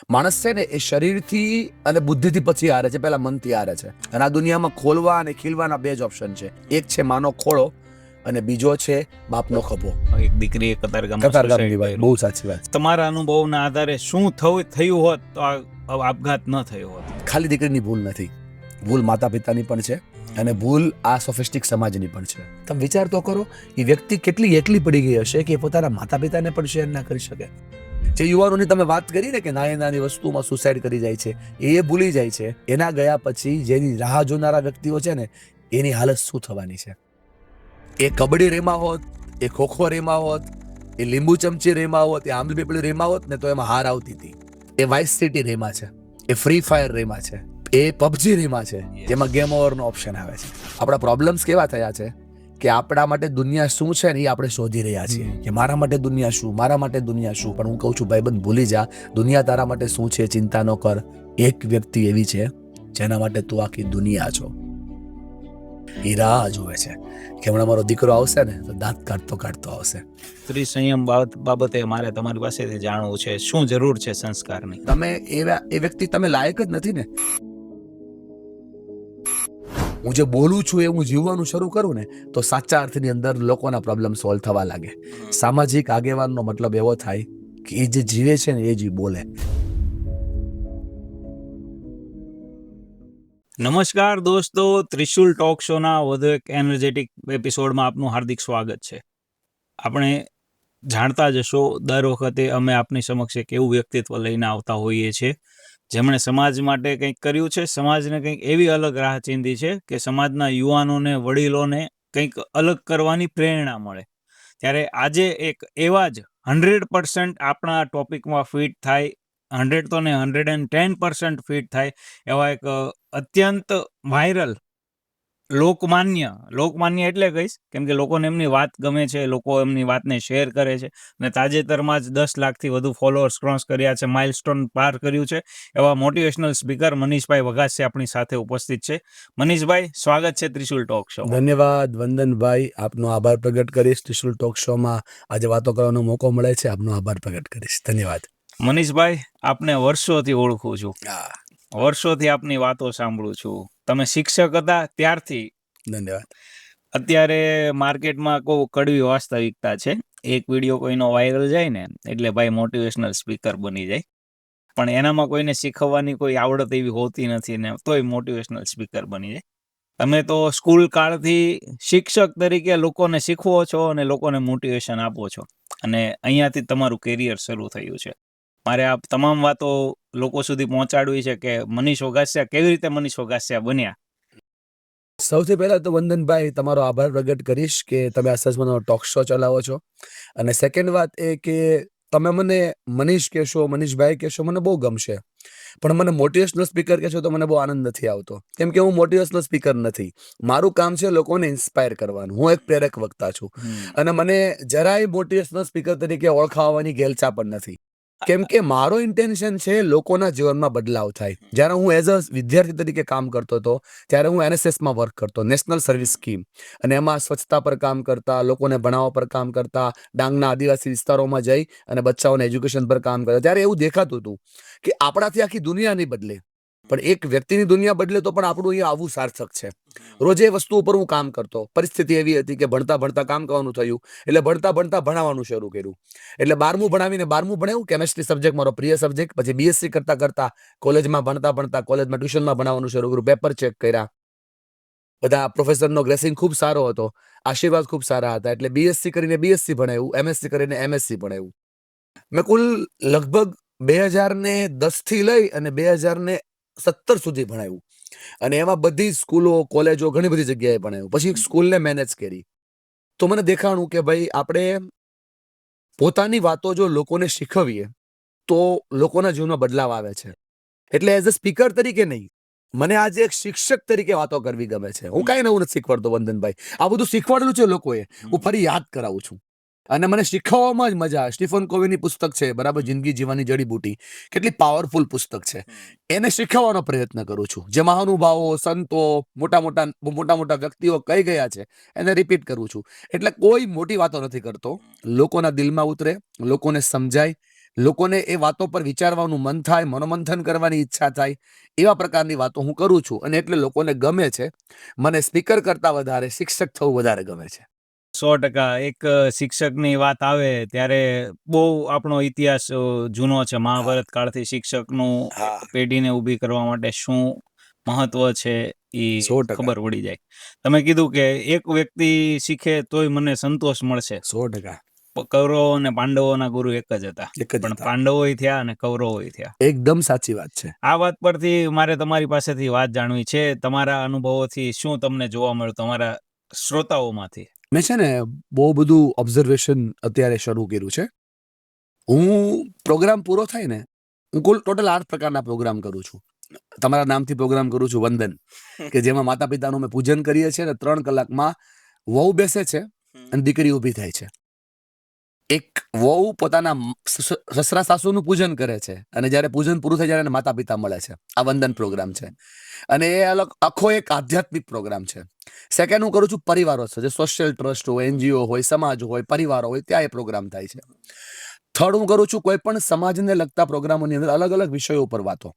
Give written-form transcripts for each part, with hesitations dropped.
માણસ છે ને એ શરીરથી અને બુદ્ધિથી પછી હારે છે, પહેલા મનથી હારે છે. અને આ દુનિયામાં ખોલવા અને ખીલવાના બે જ ઓપ્શન છે. એક છે માનો ખોળો અને બીજો છે બાપનો ખભો. એક દીકરી કતારગામમાં કતારગામની વાત, બહુ સાચી વાત. તમારા અનુભવના આધારે શું થયું હોત તો આ આપઘાત ન થયો હોત? ખાલી દીકરીની ભૂલ નથી, ભૂલ માતા પિતાની પણ છે અને ભૂલ આ સોફિસ્ટિક સમાજની પણ છે. તમે વિચાર તો કરો, એ વ્યક્તિ કેટલી એકલી પડી ગઈ હશે કે એ પોતાના માતા પિતાને પણ શેર ના કરી શકે. જે યુવાનોની તમે વાત કરી ને કે નાની નાની વસ્તુમાં સુસાઇડ કરી જાય છે, એ ભૂલી જાય છે એના ગયા પછી જેની રાહ જોનારા વ્યક્તિઓ છે ને એની હાલત શું થવાની છે. એ કબડ્ડી રેમાં હોત, એ ખોખો રેમાં હોત, એ લીંબુ ચમચી રેમાં હોત, એ આંબલી પીપળી રેમાં હોત ને તો એમાં હાર આવતી હતી. એ વાઇસ સિટી રેમાં છે, એ ફ્રી ફાયર રેમાં છે, એ પબજી રેમાં છે, જેમાં ગેમ ઓવરનો ઓપ્શન આવે છે. આપણા પ્રોબ્લેમ્સ કેવા થયા છે કે આપણા માટે દુનિયા શું છે ને એ આપણે શોધી રહ્યા છીએ કે મારા માટે દુનિયા શું, મારા માટે દુનિયા શું. પણ હું કહું છું ભાઈબંધ, ભૂલી જા, દુનિયા તારા માટે શું છે ચિંતા ન કર. એક વ્યક્તિ એવી છે જેના માટે તું આખી દુનિયા છો. એ રાહ જોવે છે કે હમણાં મારો દીકરો આવશે ને તો દાંત કાઢતો કાઢતો આવશે. સ્ત્રી સંયમ બાબતે મારે તમારી પાસેથી જાણવું છે, શું જરૂર છે સંસ્કારની? તમે એ વ્યક્તિ તમે લાયક જ નથી ને. હું જે બોલું છું એ હું જીવવાનું શરૂ કરું ને તો સાચા અર્થની અંદર લોકોના પ્રોબ્લેમ સોલ્વ થવા લાગે. સામાજિક આગેવાનનો મતલબ એવો થાય કે એ જે જીવે છે ને એ જ બોલે. નમસ્કાર દોસ્તો, ત્રિશુલ ટોક શોના વધુ એક એનર્જેટિક એપિસોડમાં આપનું હાર્દિક સ્વાગત છે. આપણે જાણતા જશો, દર વખતે અમે આપની સમક્ષ એક એવું વ્યક્તિત્વ લઈને આવતા હોઈએ છીએ જેમણે સમાજ માટે કંઈક કર્યું છે, સમાજને કંઈક એવી અલગ રાહ ચીંધી છે કે સમાજના યુવાનોને, વડીલોને કંઈક અલગ કરવાની પ્રેરણા મળે. ત્યારે આજે એક એવા જ 100% આપણા ટોપિકમાં ફિટ થાય, 100 તો ને 110% ફિટ થાય એવા એક અત્યંત વાયરલ લોકમાન્ય એટલે કહીશ કેમ કે લોકોને એમની વાત ગમે છે, લોકો એમની વાતને શેર કરે છે અને તાજેતરમાં જ 10 લાખથી વધુ ફોલોઅર્સ ક્રોસ કર્યા છે, માઇલસ્ટોન પાર કર્યું છે. એવા મોટિવેશનલ સ્પીકર મનીષભાઈ વઘાસિયા આપણી સાથે ઉપસ્થિત છે. મનીષભાઈ, સ્વાગત છે ત્રિશુલ ટોક શો. ધન્યવાદ વંદનભાઈ, આપનો આભાર પ્રગટ કરીશ. ત્રિશુલ ટોક શોમાં આજે વાતો કરવાનો મોકો મળે છે, આપનો આભાર પ્રગટ કરીશ. ધન્યવાદ. મનીષભાઈ, આપને વર્ષોથી ઓળખું છું, વર્ષોથી આપની વાતો સાંભળું છું. તમે શિક્ષક હતા ત્યારથી. ધન્યવાદ. અત્યારે માર્કેટમાં કોઈ કડવી વાસ્તવિકતા છે, એક વિડીયો કોઈનો વાયરલ જાય ને એટલે ભાઈ મોટિવેશનલ સ્પીકર બની જાય, પણ એનામાં કોઈને શીખવવાની કોઈ આવડત એવી હોતી નથી ને તોય મોટિવેશનલ સ્પીકર બની જાય. તમે તો સ્કૂલ કાળથી શિક્ષક તરીકે લોકોને શીખવો છો અને લોકોને મોટિવેશન આપો છો અને અહીંયાથી તમારું કેરિયર શરૂ થયું છે. મારે આ તમામ વાતો લોકો સુધી પહોંચાડવી છે કે મનીષ વઘાસિયા કેવી રીતે મનીષ વઘાસિયા બન્યા. સૌથી પહેલા તો વંદનભાઈ તમારો આભાર પ્રગટ કરીશ કે તમે આ સચમનો ટોક શો ચલાવો છો. અને સેકન્ડ વાત એ કે તમે મને મનીષ કહેશો, મનીષભાઈ કહેશો, મને બહુ ગમશે. પણ મને મોટિવેશનલ સ્પીકર કહેશો તો મને બહુ આનંદ નથી આવતો, કેમ કે હું મોટિવેશનલ સ્પીકર નથી. મારું કામ છે લોકોને ઇન્સ્પાયર કરવાનું. હું એક પ્રેરક વક્તા છું અને મને જરાય મોટિવેશનલ સ્પીકર તરીકે ઓળખાવાની ગેલચા પણ નથી, કેમ કે મારો ઇન્ટેન્શન છે લોકોના જીવનમાં બદલાવ થાય. જ્યારે હું એઝ અ વિદ્યાર્થી તરીકે કામ કરતો હતો ત્યારે હું NSSમાં વર્ક કરતો, નેશનલ સર્વિસ સ્કીમ, અને એમાં સ્વચ્છતા પર કામ કરતા, લોકોને ભણાવવા પર કામ કરતા, ડાંગના આદિવાસી વિસ્તારોમાં જઈ અને બચ્ચાઓને એજ્યુકેશન પર કામ કરતા. ત્યારે એવું દેખાતું હતું કે આપણાથી આખી દુનિયા નહીં બદલે, પણ એક વ્યક્તિની દુનિયા બદલે તો પણ આપણું અહીંયા આવવું સાર્થક છે. રોજ એ વસ્તુ ઉપર હું કામ કરતો. પરિસ્થિતિ એવી હતી કે ભણતા ભણતા કામ કરવાનું થયું એટલે ભણતા ભણતા ભણાવવાનું શરૂ કર્યું. એટલે 12મું ભણાવીને 12મું ભણાવ્યું, કેમેસ્ટ્રી સબ્જેક્ટ મારો પ્રિય સબ્જેક્ટ. પછી BSc કરતા કરતા કોલેજમાં ભણતા ભણતા કોલેજમાં ટ્યુશનમાં ભણાવવાનું શરૂ કર્યું, પેપર ચેક કર્યા. બધા પ્રોફેસરનો ગ્રેસિંગ ખૂબ સારો હતો, આશીર્વાદ ખૂબ સારા હતા, એટલે BSc કરીને BSc ભણાવ્યું, MSc કરીને MSc ભણાવ્યું. મેં કુલ લગભગ 2010 થી લઈ અને 2017 સુધી ભણાવ્યું અને એમાં બધી સ્કૂલો, કોલેજો, ઘણી બધી જગ્યાએ ભણાવ્યું. પછી સ્કૂલને મેનેજ કરી તો મને દેખાણું કે ભાઈ આપણે પોતાની વાતો જો લોકોને શીખવીએ તો લોકોના જીવનમાં બદલાવ આવે છે. એટલે એઝ અ સ્પીકર તરીકે નહીં, મને આજે એક શિક્ષક તરીકે વાતો કરવી ગમે છે. હું કાંઈ નવું નથી શીખવાડતો વંદનભાઈ, આ બધું શીખવાડેલું છે લોકોએ, હું ફરી યાદ કરાવું છું. અને મને શીખવવામાં જ મજા આવે. સ્ટીફન કોવીની પુસ્તક છે બરાબર, જિંદગી જીવવાની જડીબુટી, કેટલી પાવરફુલ પુસ્તક છે. એને શીખવવાનો પ્રયત્ન કરું છું. જે મહાનુભાવો, સંતો, મોટા મોટા વ્યક્તિઓ કહી ગયા છે એને રિપીટ કરું છું. એટલે કોઈ મોટી વાતો નથી કરતો, લોકોના દિલમાં ઉતરે, લોકોને સમજાય, લોકોને એ વાતો પર વિચારવાનું મન થાય, મનોમંથન કરવાની ઈચ્છા થાય, એવા પ્રકારની વાતો હું કરું છું. અને એટલે લોકોને ગમે છે. મને સ્પીકર કરતાં વધારે શિક્ષક થવું વધારે ગમે છે. 100% એક શિક્ષકની વાત આવે ત્યારે બહુ આપણો ઇતિહાસ જૂનો છે. મહાભારત કાળથી શિક્ષકનું હા. પેઢીને ઊભી કરવા માટે શું મહત્વ છે એ 100%. ખબર પડી જાય. તમે કીધું કે એક વ્યક્તિ શીખે તોય મને સંતોષ મળશે. 100%. કૌરવો અને પાંડવોના ગુરુ એક જ હતા, એક જ પણ હતા. પાંડવોય થયા અને કૌરવોય થયા. એકદમ સાચી વાત છે. આ વાત પરથી મારે તમારી પાસેથી વાત જાણવી છે. તમારા અનુભવોથી શું તમને જોવા મળ્યું, તમારા શ્રોતાઓમાંથી? મેં છે ને બહુ બધું ઓબ્ઝર્વેશન અત્યારે શરૂ કર્યું છે. હું પ્રોગ્રામ પૂરો થાય ને, હું કુલ ટોટલ 8 પ્રકારના પ્રોગ્રામ કરું છું. તમારા નામથી પ્રોગ્રામ કરું છું વંદન, કે જેમાં માતા પિતાનું અમે પૂજન કરીએ છીએ. અને 3 કલાકમાં વહુ બેસે છે અને દીકરી ઊભી થાય છે. એક વહુ પોતાના સસરા સાસુનું પૂજન કરે છે, અને જ્યારે પૂજન પૂરું થાય ત્યારે એને માતા પિતા મળે છે. આ વંદન પ્રોગ્રામ છે. અને એ આખો એક આધ્યાત્મિક પ્રોગ્રામ છે. સેકન્ડ હું કરું છું પરિવારો છે, જે સોશિયલ ટ્રસ્ટ હોય, NGO હોય, સમાજ હોય, પરિવારો હોય, ત્યાં એ પ્રોગ્રામ થાય છે. થર્ડ હું કરું છું કોઈ પણ સમાજને લગતા પ્રોગ્રામોની અંદર અલગ અલગ વિષયો ઉપર વાતો.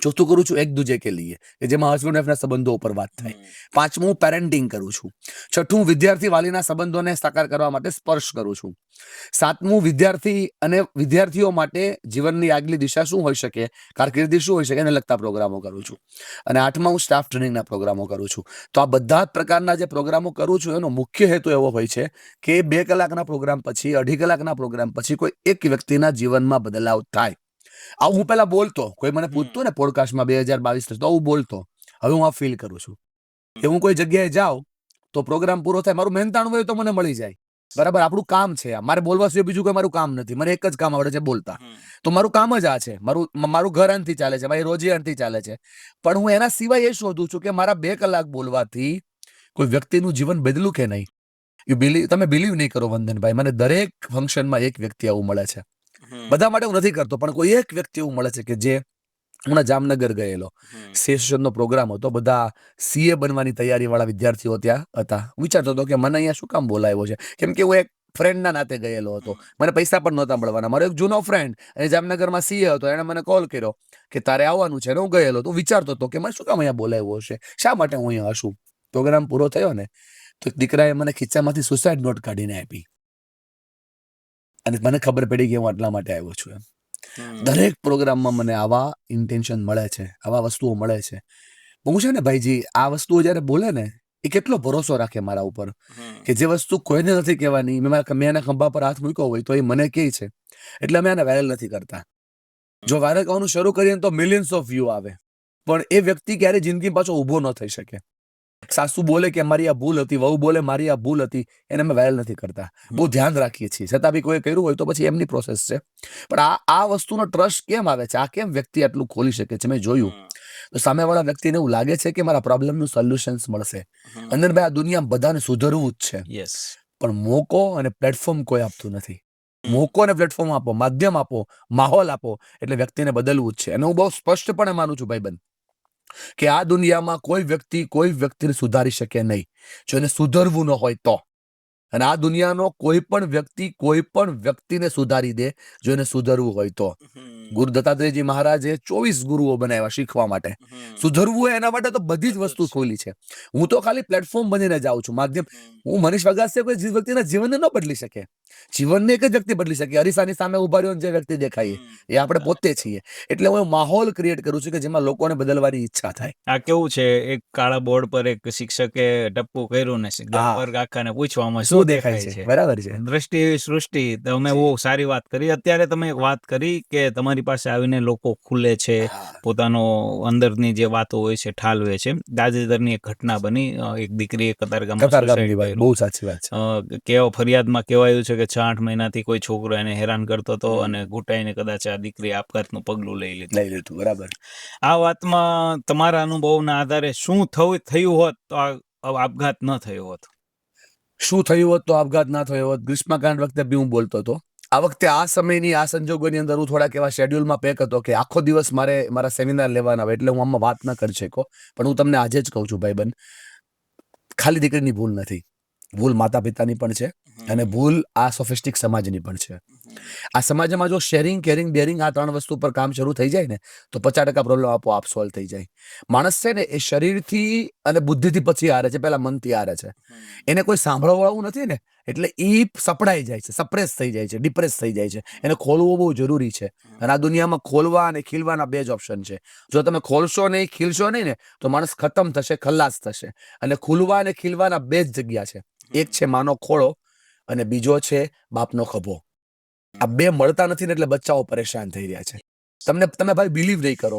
ચોથું કરું છું એક દૂજે કે લીએ, કે જેમાં હસબન્ડ વાઈફના સંબંધો ઉપર વાત થાય. પાંચમું હું પેરેન્ટિંગ કરું છું. છઠ્ઠું વિદ્યાર્થી વાલીના સંબંધોને સાકાર કરવા માટે સ્પર્શ કરું છું. સાતમું વિદ્યાર્થી અને વિદ્યાર્થીઓ માટે જીવનની આગલી દિશા શું હોઈ શકે, કારકિર્દી શું હોઈ શકે, એને લગતા પ્રોગ્રામો કરું છું. અને આઠમા હું સ્ટાફ ટ્રેનિંગના પ્રોગ્રામો કરું છું. તો આ બધા જ પ્રકારના જે પ્રોગ્રામો કરું છું એનો મુખ્ય હેતુ એવો હોય છે કે 2 કલાકના પ્રોગ્રામ પછી, 2.5 કલાકના પ્રોગ્રામ પછી કોઈ એક વ્યક્તિના જીવનમાં બદલાવ થાય. આવું હું પહેલા બોલતો, કોઈ મને પૂછતું ને પોડકાસ્ટમાં 2022 તો હું બોલતો. હવે હું આ ફીલ કરું છું કે હું કોઈ જગ્યાએ જાઉં તો પ્રોગ્રામ પૂરો થાય, મારું મહેનતાણું હોય તો મને મળી જાય. બરાબર, આપણું કામ છે. મારે બોલવા સિવાય બીજું કોઈ મારું કામ નથી. મને એક જ કામ આવડે છે, બોલતા. તો મારું કામ જ આ છે. મારું ઘર આનથી ચાલે છે, મારી રોજી આનથી ચાલે છે. પણ હું એના સિવાય એ શોધું છું કે મારા 2 કલાક બોલવાથી કોઈ વ્યક્તિનું જીવન બદલું કે નહીં. તમે બિલીવ નહીં કરો વંદનભાઈ, મને દરેક ફંક્શનમાં એક વ્યક્તિ આવું મળે છે. બધા માટે હું નથી કરતો, પણ કોઈ એક વ્યક્તિ એવું મળે છે કે જે હમણાં જામનગર ગયેલો, સેશનનો પ્રોગ્રામ હતો. બધા CA બનવાની તૈયારી વાળા વિદ્યાર્થીઓ ત્યાં હતા. વિચારતો હતો કે મને અહીંયા શું કામ બોલાવ્યો છે, કેમ કે હું એક ફ્રેન્ડના નાતે ગયેલો હતો. મને પૈસા પણ નહોતા મળવાના. મારો એક જૂનો ફ્રેન્ડ અને જામનગરમાં CA હતો, એણે મને કોલ કર્યો કે તારે આવવાનું છે. હું ગયેલો તો વિચારતો હતો કે મને શું કામ અહીંયા બોલાવ્યો છે, શા માટે હું અહીંયા હશું. પ્રોગ્રામ પૂરો થયો ને તો દીકરાએ મને ખીચામાંથી સુસાઇડ નોટ કાઢીને આપી, અને મને ખબર પડી કે હું આટલા માટે આવ્યો છું એમ. દરેક પ્રોગ્રામમાં મને આવા ઇન્ટેન્શન મળે છે, આવા વસ્તુઓ મળે છે. હું છે ને ભાઈજી, આ વસ્તુઓ જ્યારે બોલે ને, એ કેટલો ભરોસો રાખે મારા ઉપર, કે જે વસ્તુ કોઈને નથી કહેવાની, મેં એના ખંભા પર હાથ મૂક્યો હોય તો એ મને કહે છે. એટલે અમે આને વાયરલ નથી કરતા. જો વાયરલ કરવાનું શરૂ કરીએ તો મિલિયન્સ ઓફ વ્યૂ આવે, પણ એ વ્યક્તિ ક્યારે જિંદગી પાછો ઊભો ન થઈ શકે. સાસુ બોલે કે મારી આ ભૂલ હતી, વહુ બોલે મારી આ ભૂલ હતી, એને અમે વાયરલ નથી કરતા. બહુ ધ્યાન રાખીએ છીએ. છતાં બી કોઈ કર્યું હોય તો પછી એમની પ્રોસેસ છે. પણ આ વસ્તુનો ટ્રસ્ટ કેમ આવે છે, આ કેમ વ્યક્તિ આટલું ખોલી શકે છે, મેં જોયું. તો સામેવાળા વ્યક્તિને એવું લાગે છે કે મારા પ્રોબ્લેમનું સોલ્યુશન્સ મળશે. અંદર ભાઈ આ દુનિયા બધાને સુધરવું જ છે, યસ. પણ મોકો અને પ્લેટફોર્મ કોઈ આપતું નથી. મોકો અને પ્લેટફોર્મ આપો, માધ્યમ આપો, માહોલ આપો, એટલે વ્યક્તિને બદલવું જ છે. અને હું બહુ સ્પષ્ટપણે માનું છું ભાઈબંધ, કે આ દુનિયામાં કોઈ વ્યક્તિને સુધારી શકે નહીં, જો એને સુધરવું ન હોય તો. અને આ દુનિયાનો કોઈ પણ વ્યક્તિને સુધારી દે, જો એને સુધરવું હોય તો. ગુરુ દત્તાત્રેયજી મહારાજે 24 ગુરુઓ બનાવ્યા શીખવા માટે. સુધરવું હોય એના માટે તો બધી જ વસ્તુ ખોલી છે. હું તો ખાલી પ્લેટફોર્મ બનીને જાઉં છું, માધ્યમ. હું મનીષ વગાસિયા કોઈ વ્યક્તિના જીવનને ન બદલી શકે. જીવનને એક જ વ્યક્તિ બદલી શકે. અરીસાની સામે ઉભા રહ્યો જે વ્યક્તિ દેખાય એ આપણે પોતે છીએ. એટલે હું માહોલ ક્રિએટ કરું છું કે જેમાં લોકોને બદલવાની ઈચ્છા થાય. આ કેવું છે, એક કાળા બોર્ડ પર એક શિક્ષકે ટપ્પુ કર્યું ને વર્ગ આખાને પૂછવામાં શું દેખાય છે. બરાબર છે. દ્રષ્ટિ એવી સૃષ્ટિ. તમે બહુ સારી વાત કરી. અત્યારે તમે એક વાત કરી કે તમારી પાસે આવીને લોકો ખુલે છે, પોતાનો અંદરની જે વાતો હોય છે ઠાલવે છે. તાજેતરની એક ઘટના બની, એક દીકરીએ કતારગામમાં કતારગામની વાત, બહુ સાચી વાત છે. ફરિયાદમાં કહેવાયું છે કે 6-8 મહિનાથી કોઈ છોકરો એને હેરાન કરતો હતો અને ઘૂંટાઈને કદાચ આ દીકરી આપઘાતનું પગલું લઈ લીધું. બરાબર. આ વાતમાં તમારા અનુભવના આધારે શું થયું હોત તો આ આપઘાત ન થયો હોત? શું થયું હોત તો આપઘાત ના થયો હોત? ગ્રીષ્મકાંડ વખતે બી હું બોલતો હતો. આ વખતે આ સમયની આ સંજોગોની અંદર હું થોડાક એવા શેડ્યુલમાં પેક હતો કે આખો દિવસ મારે મારા સેમિનાર લેવાના હોય, એટલે હું આમાં વાત ન કરી શકો. પણ હું તમને આજે જ કહું છું ભાઈબંધ, ખાલી દીકરીની ભૂલ નથી, ભૂલ માતા પિતાની પણ છે, અને ભૂલ આ સોફિસ્ટિક સમાજની પણ છે. આ સમાજમાં જો શેરિંગ કેરિંગ ડેરિંગ આ 3 વસ્તુ પર કામ શરૂ થઈ જાય ને તો 50% પ્રોબ્લેમ આપોઆપ સોલ્વ થઈ જાય. માણસ છે ને એ શરીરથી અને બુદ્ધિથી પછી હારે છે, પહેલા મનથી હારે છે. એને કોઈ સાંભળવા વાળું નથી ને, એટલે ઈ સપડાઈ જાય છે, સપ્રેસ થઈ જાય છે, ડિપ્રેસ થઈ જાય છે. એને ખોલવું બહુ જરૂરી છે. અને આ દુનિયામાં ખોલવા અને ખીલવાના 2 જ ઓપ્શન છે. જો તમે ખોલશો નહીં, ખીલશો નહીં ને તો માણસ ખતમ થશે, ખલ્લાસ થશે. અને ખુલવા અને ખીલવાના 2 જ જગ્યા છે. એક છે માનો ખોળો અને બીજો છે બાપનો ખભો. આ 2 મળતા નથી ને એટલે બચ્ચાઓ પરેશાન થઈ રહ્યા છે. તમે ભાઈ બિલીવ નહીં કરો,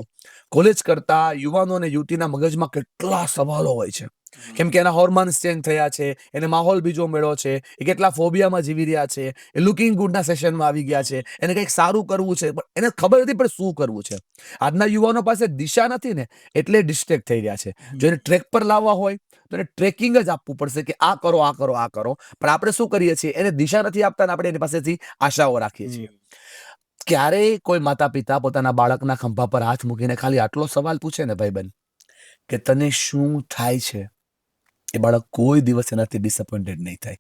કોલેજ કરતા યુવાનો અને યુવતીના મગજમાં કેટલા સવાલો હોય છે. કેમ કે એના હોર્મોન્સ ચેન્જ થયા છે, એને માહોલ બીજો મળ્યો છે, એ કેટલા ફોબિયામાં જીવી રહ્યા છે, એ લુકિંગ ગુડના સેશનમાં આવી ગયા છે, એને કંઈક સારું કરવું છે પણ એને ખબર નથી પણ શું કરવું છે. આજના યુવાનો પાસે દિશા નથી ને એટલે ડિસ્ટ્રેક્ટ થઈ રહ્યા છે. જો એને ટ્રેક પર લાવવા હોય તો એને ટ્રેકિંગ જ આપવું પડશે કે આ કરો આ કરો આ કરો. પણ આપણે શું કરીએ છીએ, એને દિશા નથી આપતા ને આપણે એની પાસેથી આશાઓ રાખીએ છીએ. ક્યારેય કોઈ માતા પિતા પોતાના બાળકના ખંભા પર હાથ મૂકીને ખાલી આટલો સવાલ પૂછે ને ભાઈબંધ કે તને શું થાય છે, એ બાળક કોઈ દિવસ એનાથી ડિસઅપોઇન્ટેડ નહીં થાય.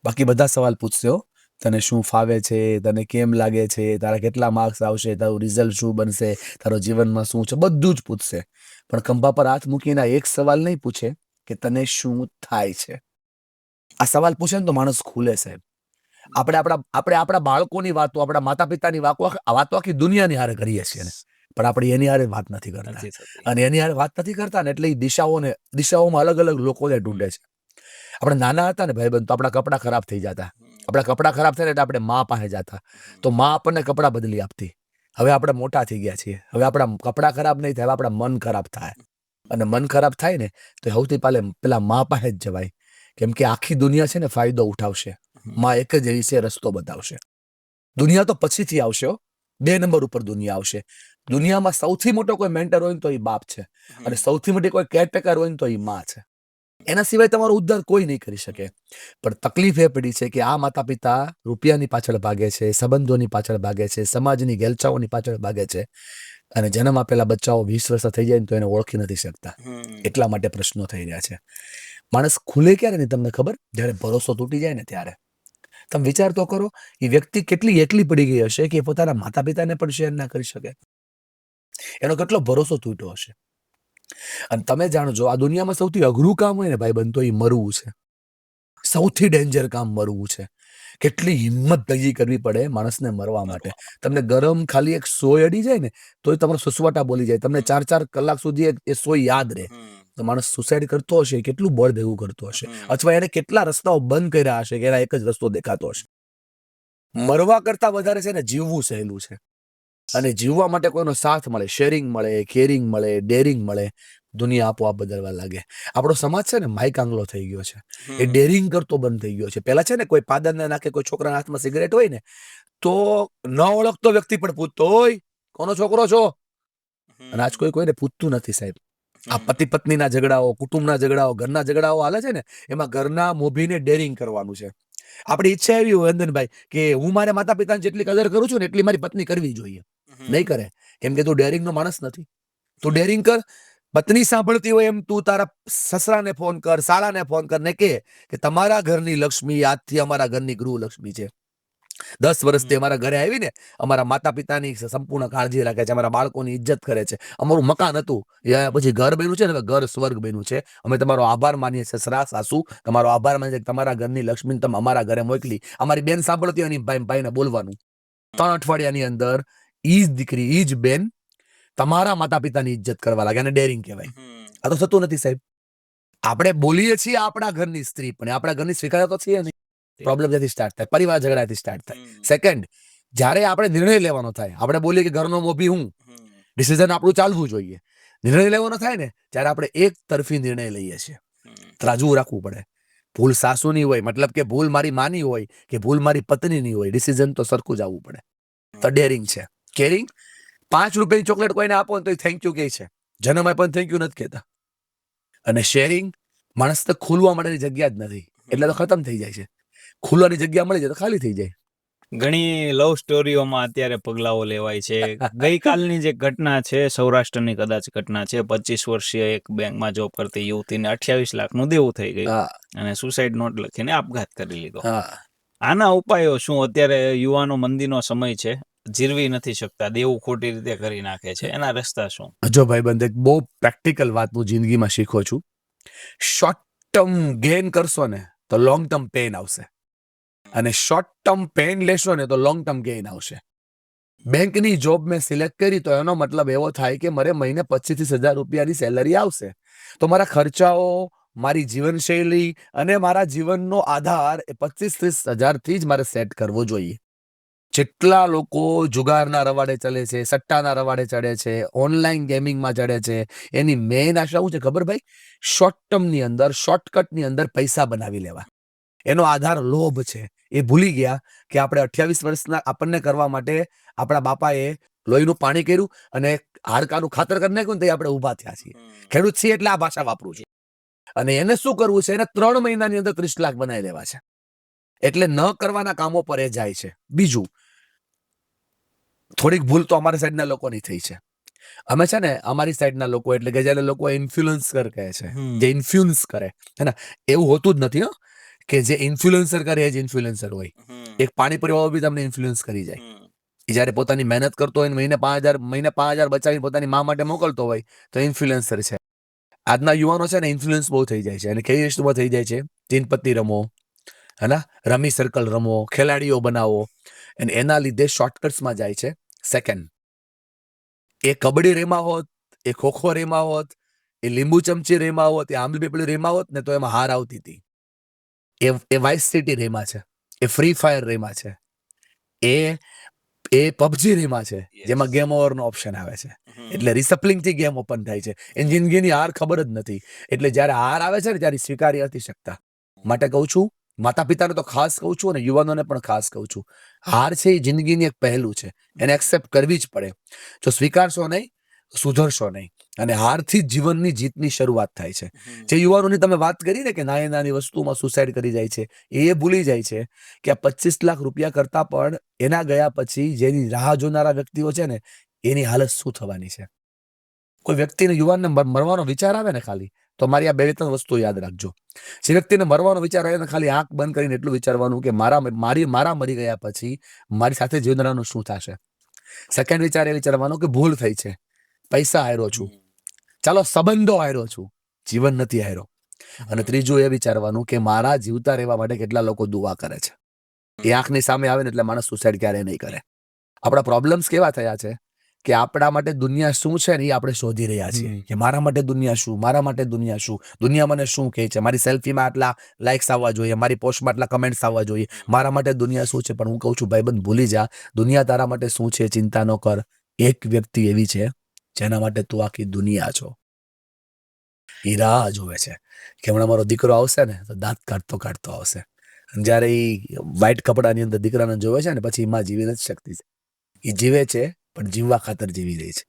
બાકી બધા સવાલ પૂછશે હો, તને શું ફાવે છે, તને કેમ લાગે છે, તારા કેટલા માર્ક્સ આવશે, તારું રિઝલ્ટ શું બનશે, તારો જીવનમાં શું છે, બધું જ પૂછશે. પણ ખંભા પર હાથ મૂકીને એક સવાલ નહીં પૂછે કે તને શું થાય છે. આ સવાલ પૂછે ને તો માણસ ખુલે સાહેબ. આપણે આપણા બાળકોની વાતો, આપણા માતા પિતાની વાતો આખી દુનિયાની હારે કરીએ છીએ ને, પણ આપણે એની હારે વાત નથી કરતા. અને એની હારે વાત નથી કરતા ને એટલે એ દિશાઓમાં અલગ અલગ લોકોને ઢૂંઢે છે. આપણે નાના હતા ને ભાઈબંધ તો આપણા કપડાં ખરાબ થઈ જતા. આપણા કપડાં ખરાબ થાય ને એટલે આપણે મા પાસે જતા, તો મા આપણને કપડાં બદલી આપતી. હવે આપણે મોટા થઈ ગયા છીએ, હવે આપણા કપડાં ખરાબ નહીં થાય, હવે આપણા મન ખરાબ થાય. અને મન ખરાબ થાય ને તો સૌથી પેલા મા પાસે જ જવાય. કેમ કે આખી દુનિયા છે ને ફાયદો ઉઠાવશે, માં એક જ એવી છે રસ્તો બતાવશે. દુનિયા તો પછીથી આવશે, 2 નંબર ઉપર દુનિયા આવશે. દુનિયામાં સૌથી મોટો કોઈ મેન્ટર હોય ને તો એ બાપ છે, અને સૌથી મોટી કોઈ કેરટેકર હોય ને તો એ માં છે. એના સિવાય તમારો ઉદ્ધાર કોઈ નહીં કરી શકે. પણ તકલીફ એ પડી છે કે આ માતા પિતા રૂપિયાની પાછળ ભાગે છે, સંબંધોની પાછળ ભાગે છે, સમાજની ગેલચાઓની પાછળ ભાગે છે, અને જન્મ આપેલા બચ્ચાઓ 20 વર્ષ થઈ જાય ને તો એને ઓળખી નથી શકતા. એટલા માટે પ્રશ્નો થઈ રહ્યા છે. માણસ ખુલે ક્યારે નહીં તમને ખબર? જ્યારે ભરોસો તૂટી જાય ને ત્યારે. તમે વિચાર તો કરો, એ વ્યક્તિ કેટલી એકલી પડી ગઈ હશે કે પોતાના માતા પિતાને પણ શેર ના કરી શકે. એનો કેટલો ભરોસો તૂટ્યો હશે. અને તમે જાણજો આ દુનિયામાં સૌથી અઘરું કામ હોય ને ભાઈબંધ તો એ મરવું છે. સૌથી ડેન્જર કામ મરવું છે. કેટલી હિંમત ભેગી કરવી પડે માણસને મરવા માટે. તમને ગરમ ખાલી એક સોય અડી જાય ને તો તમારો સુસવાટા બોલી જાય. તમને 4-4 કલાક સુધી એ સોય યાદ રહે. તો માણસ સુસાઇડ કરતો હશે, કેટલું બળ ભેગું કરતો હશે, અથવા એને કેટલા રસ્તાઓ બંધ કર્યા હશે કે એના એક જ રસ્તો દેખાતો હશે. મરવા કરતા વધારે છે ને જીવવું સહેલું છે. અને જીવવા માટે કોઈનો સાથ મળે, શેરિંગ મળે, કેરિંગ મળે, ડેરિંગ મળે, દુનિયા આપોઆપ બદલવા લાગે. આપણો સમાજ છે ને માઇક આંગલો થઈ ગયો છે. એ ડેરિંગ કરતો બંધ થઈ ગયો છે. પેલા છે ને કોઈ પાદરના નાખે કોઈ છોકરાના હાથમાં સિગરેટ હોય ને તો ન ઓળખતો વ્યક્તિ પણ પૂછતો, હોય કોનો છોકરો છો? અને આજ કોઈને પૂછતું નથી સાહેબ. આ પતિ પત્નીના ઝઘડાઓ, કુટુંબના ઝઘડાઓ, ઘરના ઝઘડાઓ હાલે છે ને એમાં ઘરના મોભીને ડેરિંગ કરવાનું છે. આપણી ઈચ્છા એવી હોય અંદનભાઈ કે હું મારા માતા પિતાની જેટલી કદર કરું છું ને એટલી મારી પત્ની કરવી જોઈએ. નહીં કરે, કેમ કે તું ડેરિંગ નો માણસ નથી. તું ડેરિંગ કર. પત્ની સાંભળતી હોય એમ તું તારા સસરાને ફોન કર, સાળાને ફોન કર ને કે તમારા ઘરની લક્ષ્મી આજથી અમારા ઘરની ગૃહલક્ષ્મી છે. 10 વર્ષથી અમારા ઘરે આવીને અમારા માતા પિતાની સંપૂર્ણ કાળજી રાખે છે, અમારા બાળકોની ઇજ્જત કરે છે. અમારું મકાન હતું પછી ઘર બન્યું છે ને, ઘર સ્વર્ગ બન્યું છે. અમે તમારો આભાર માનીએ છીએ સસરા સાસુ, તમારો આભાર માનીએ છીએ તમારા ઘરની લક્ષ્મી તમે અમારા ઘરે મોકલી. અમારી બેન સાંભળતી હોય ભાઈને બોલવાનું 3 અઠવાડિયાની અંદર ઈ જ દીકરી, ઈ જ બેન તમારા માતા પિતાની ઇજ્જત કરવા લાગે. અને ડેરિંગ કહેવાય. આ તો થતું નથી સાહેબ. આપણે બોલીએ છીએ આપણા ઘરની સ્ત્રી, પણ આપણા ઘરની સ્વીકારતા તો છીએ નહીં. પ્રોબ્લેમ ત્યાંથી સ્ટાર્ટ થાય, પરિવાર ઝઘડાથી સ્ટાર્ટ થાય. સેકન્ડ, જ્યારે આપણે નિર્ણય લેવાનો થાય, આપણે બોલીએ કે ઘરનો મોભી હું, ડિસિઝન આપણું ચાલવું જોઈએ. નિર્ણય લેવાનો થાય ને ત્યારે આપણે એક તરફી નિર્ણય લઈએ છીએ. ત્રાજવું રાખવું પડે. ભૂલ સાસુની હોય, મતલબ કે ભૂલ મારી માની હોય કે ભૂલ મારી પત્નીની હોય, ડિસિઝન તો સરખું જ આવવું પડે. તો ડેરિંગ છે. કેરિંગ, 5 રૂપિયાની ચોકલેટ કોઈને આપો ને તો થેન્ક યુ કહે છે, જન્મ પણ થેન્ક યુ નથી કહેતા. અને શેરિંગ, માણસ તો ખુલવા માટેની જગ્યા જ નથી એટલે તો ખતમ થઈ જાય છે. ખુલવાની જગ્યા મળી જાય તો ખાલી થઈ જાય. ઘણી લવ સ્ટોરીઓમાં અત્યારે પગલાઓ લેવાય છે. ગઈકાલની જે ઘટના છે, સૌરાષ્ટ્રની કદાચ ઘટના છે, 25 વર્ષીય એક બેંકમાં જોબ કરતી યુવતીને 28 લાખનું દેવું થઈ ગયું અને સુસાઇડ નોટ લખીને આપઘાત કરી લીધો. આના ઉપાયો શું? અત્યારે યુવાનો મંદીનો સમય છે, જીરવી નથી શકતા, દેવું ખોટી રીતે કરી નાખે છે, એના રસ્તા શું? જો ભાઈબંધ, એક બહુ પ્રેક્ટિકલ વાત હું જિંદગીમાં શીખો છું. શોર્ટ ટર્મ ગેઇન કરશો ને તો લોંગ ટર્મ પેન આવશે, અને શોર્ટ ટર્મ પેન લેશો ને તો લોંગ ટર્મ ગેઇન આવશે. બેંકની જોબ મેં સિલેક્ટ કરી તો એનો મતલબ એવો થાય કે મારે મહિને 25,000 રૂપિયાની સેલરી આવશે, તો મારા ખર્ચાઓ, મારી જીવનશૈલી અને મારા જીવનનો આધાર એ 25-30 હજારથી જ મારે સેટ કરવો જોઈએ. જેટલા લોકો જુગારના રવાડે ચડે છે, સટ્ટાના રવાડે ચડે છે, ઓનલાઈન ગેમિંગમાં ચડે છે, એની મેઇન આશા શું છે ખબર ભાઈ? શોર્ટ ટર્મની અંદર, શોર્ટકટની અંદર પૈસા બનાવી લેવા. એનો આધાર લોભ છે. એ ભૂલી ગયા કે આપણે 28 વર્ષના આપણને કરવા માટે આપણા બાપાએ લોહીનું પાણી કર્યું અને હાડકાનું ખાતર કરી નાખ્યું ને તે આપણે ઊભા થયા છીએ. ખેડૂત છીએ એટલે આ ભાષા વાપરું છું. અને એને શું કરવું છે? એને 3 મહિનાની અંદર 30 લાખ બનાવી દેવા છે. એટલે ન કરવાના કામો પર એ જાય છે. બીજું, થોડીક ભૂલ તો અમારી સાઈડના લોકોની થઈ છે. અમે છે ને, અમારી સાઈડના લોકો એટલે કે જેને લોકો ઇન્ફ્લુઅન્સર કહે છે, જે ઇન્ફ્લુઅન્સ કરે, હે ને, એવું હોતું જ નથી હો કે જે ઇન્ફ્લુઅન્સર કરે એ જ ઇન્ફ્લુઅન્સર હોય. એક પાણીપુરી વાળો બી તમને ઇન્ફ્લુઅન્સ કરી જાય. એ જ્યારે પોતાની મહેનત કરતો હોય ને મહિને 5,000 બચાવીને પોતાની મા માટે મોકલતો હોય તો ઇન્ફ્લુઅન્સર છે. આજના યુવાનો છે ને, ઇન્ફ્લુઅન્સ બહુ થઈ જાય છે. અને કેવી વસ્તુમાં થઈ જાય છે? તીનપત્તી રમો, હેના, રમી સર્કલ રમો, ખેલાડીઓ બનાવો, અને એના લીધે શોર્ટકટ્સમાં જાય છે. સેકન્ડ, એ કબડ્ડી રેમા હોત, એ ખોખો રેમા હોત, એ લીંબુ ચમચી રેમા હોત, એ આંબલી પીપળી રેમા હોત ને તો એમાં હાર આવતી હતી. એ વાઇસ સિટી રેમા છે, એ ફ્રી ફાયર રેમા છે, એ પબજી રેમા છે, જેમાં ગેમ ઓવરનો ઓપ્શન આવે છે. એટલે રિસપ્લિંગ થી ગેમ ઓપન થાય છે. એની જિંદગીની હાર ખબર જ નથી. એટલે જ્યારે હાર આવે છે ને ત્યારે સ્વીકારી નથી શકતા. માટે કહું છું, માતા પિતાને તો ખાસ કહું છું અને યુવાનોને પણ ખાસ કહું છું, હાર છે એ જિંદગીની એક પહેલું છે, એને એક્સેપ્ટ કરવી જ પડે. જો સ્વીકારશો નહીં, સુધરશો નહીં. અને હારથી જ જીવનની જીતની શરૂઆત થાય છે. જે યુવાનોની તમે વાત કરી ને કે નાની નાની વસ્તુમાં સુસાઇડ કરી જાય છે, એ ભૂલી જાય છે કે આ 25 લાખ રૂપિયા કરતા પણ એના ગયા પછી જેની રાહ જોનારા વ્યક્તિઓ છે ને, એની હાલત શું થવાની છે. કોઈ વ્યક્તિને, યુવાનને મરવાનો વિચાર આવે ને ખાલી, તો મારી આ 2-3 વસ્તુ યાદ રાખજો. જે વ્યક્તિને મરવાનો વિચાર આવે ને, ખાલી આંખ બંધ કરીને એટલું વિચારવાનું કે મારા મરી ગયા પછી મારી સાથે જીવનારાનું શું થશે. સેકન્ડ વિચાર એ વિચારવાનો કે ભૂલ થઈ છે, પૈસા હાર્યો છું, ચાલો સંબંધો હાર્યો છું, જીવન નથી હાર્યો. અને ત્રીજું એ વિચારવાનું કે મારા જીવતા રહેવા માટે કેટલા લોકો દુઆ કરે છે. એ આંખની સામે આવે ને એટલે માણસ સુસાઇડ ક્યારેય નહીં કરે. આપણા પ્રોબ્લેમ્સ કેવા થયા છે કે આપણા માટે દુનિયા શું છે ને એ આપણે શોધી રહ્યા છીએ કે મારા માટે દુનિયા શું, મારા માટે દુનિયા શું, દુનિયા મને શું કહે છે, મારી સેલ્ફીમાં આટલા લાઇક્સ આવવા જોઈએ, મારી પોસ્ટમાં આટલા કમેન્ટ્સ આવવા જોઈએ, મારા માટે દુનિયા શું છે. પણ હું કહું છું ભાઈબંધ, ભૂલી જા, દુનિયા તારા માટે શું છે ચિંતા ન કર. એક વ્યક્તિ એવી છે જેના માટે તું આખી દુનિયા છો. એ રાહ જોવે છે કે હમણાં મારો દીકરો આવશે ને તો દાંત કાઢતો કાઢતો આવશે. જ્યારે એ વ્હાઈટ કપડાની અંદર દીકરાને જોવે છે ને પછી માં જીવી નથી શકતી. એ જીવે છે પણ જીવવા ખાતર જીવી રહી છે.